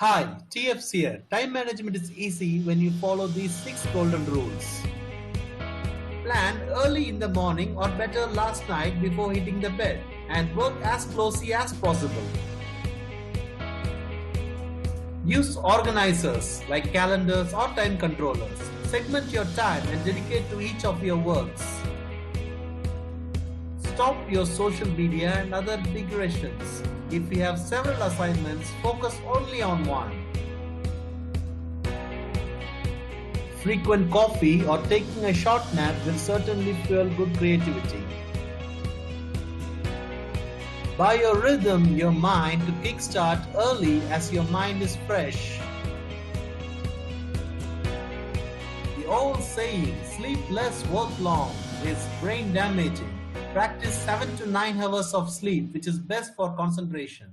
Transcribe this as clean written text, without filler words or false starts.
Hi, TFC here. Time management is easy when you follow these 6 golden rules. Plan early in the morning or better last night before hitting the bed and work as closely as possible. Use organizers like calendars or time controllers. Segment your time and dedicate to each of your works. Stop your social media and other digressions. If you have several assignments, focus only on one. Frequent coffee or taking a short nap will certainly fuel good creativity. By your rhythm your mind to kickstart early as your mind is fresh. The old saying, sleep less, work long, is brain damaging. Practice 7 to 9 hours of sleep, which is best for concentration.